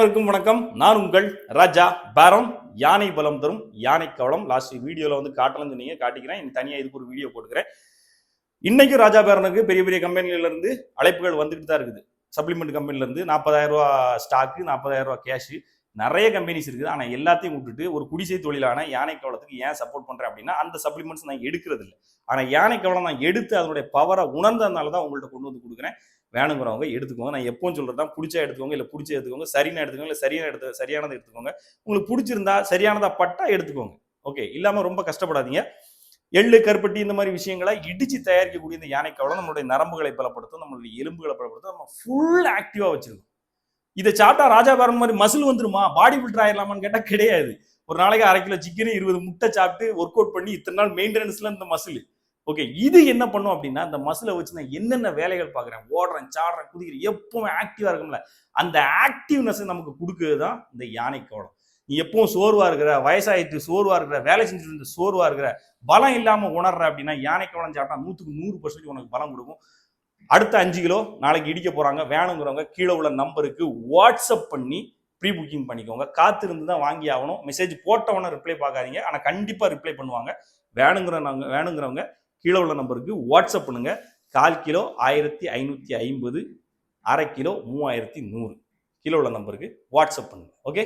வணக்கம். நான் உங்கள் ராஜா பேரம். யானை பலம் தரும் யானை கவலம். லாஸ்ட் வீடியோல காட்டலன்னு சொன்னீங்க, காட்டிக்கிறேன். தனியா இதுக்கு ஒரு வீடியோ போட்டுக்கிறேன். இன்னைக்கு ராஜா பேரனுக்கு பெரிய பெரிய கம்பெனில இருந்து அழைப்புகள் வந்துட்டு தான் இருக்குது. சப்ளிமெண்ட் கம்பெனில இருந்து 40,000 ரூபாய் ஸ்டாக்கு, 40,000 ரூபாய் கேஷ், நிறைய கம்பெனிஸ் இருக்குது. ஆனா எல்லாத்தையும் விட்டுட்டு ஒரு குடிசை தொழிலான யானை கவலத்துக்கு ஏன் சப்போர்ட் பண்றேன் அப்படின்னா, அந்த சப்ளிமெண்ட்ஸ் நான் எடுக்கிறது இல்லை. ஆனா யானை கவலம் நான் எடுத்து அதனுடைய பவரை உணர்ந்ததுனால தான் உங்கள்கிட்ட கொண்டு வந்து கொடுக்குறேன். வேணுங்கிறவங்க எடுத்துக்கோங்க. நான் எப்பவும் சொல்றதுதான், பிடிச்சா எடுத்துக்கோங்க, இல்லை பிடிச்ச எடுத்துக்கோங்க, சரியான எடுத்துக்கோங்க, இல்லை சரியானதை எடுத்துக்கோங்க. உங்களுக்கு பிடிச்சிருந்தா சரியானதா பட்டா எடுத்துக்கோங்க. ஓகே, இல்லாம ரொம்ப கஷ்டப்படாதீங்க. எள்ளு, கருப்பட்டி இந்த மாதிரி விஷயங்களை இடிச்சு தயாரிக்கக்கூடிய இந்த யானை கவலம் நம்மளுடைய நரம்புகளை பலப்படுத்தும், நம்மளுடைய எலும்புகளை பலப்படுத்தும், நம்ம ஃபுல் ஆக்டிவா வச்சிருக்கோம். இதை சாப்பிட்டா ராஜா பேரன் மாதிரி மசில் வந்துருமா, பாடி பில்டர் ஆயிடலாமான்னு கேட்டா கிடையாது. ஒரு நாளைக்கு 1/2 கிலோ சிக்கன், 20 முட்டை சாப்பிட்டு ஒர்க் அவுட் பண்ணி இத்தனை நாள் மெயின்டெனன்ஸ்ல இந்த மசில். ஓகே, இது என்ன பண்ணும் அப்படின்னா, இந்த மசிலை வச்சு நான் என்னென்ன வேலைகள் பார்க்குறேன், ஓடுறேன், சாடுறேன், குதிக்கிறேன், எப்பவும் ஆக்டிவா இருக்கும்ல, அந்த ஆக்டிவ்னஸ் நமக்கு கொடுக்குறது தான் இந்த யானை கவலம். நீ எப்பவும் சோர்வா இருக்கிற, வயசாயிட்டு சோர்வா இருக்கிற, வேலை செஞ்சுட்டு இருந்த சோர்வா இருக்கிற, பலம் இல்லாம உணர்ற அப்படின்னா யானை கவலம் சாப்பிட்டா 100க்கு 100% உனக்கு பலம் கொடுக்கும். அடுத்த 5 கிலோ நாளைக்கு இடிக்க போறாங்க. வேணுங்கிறவங்க கீழே உள்ள நம்பருக்கு வாட்ஸ்அப் பண்ணி ப்ரீ புக்கிங் பண்ணிக்கோங்க. காத்திருந்து தான் வாங்கி ஆகணும். மெசேஜ் போட்டவன ரிப்ளை பார்க்காதீங்க, ஆனால் கண்டிப்பா ரிப்ளை பண்ணுவாங்க. வேணுங்கிறவங்க கீழே உள்ள நம்பருக்கு வாட்ஸ்அப் பண்ணுங்க. 1/4 கிலோ 1550, 1/2 கிலோ 3100. கீழே உள்ள நம்பருக்கு வாட்ஸ்அப் பண்ணுங்க. ஓகே.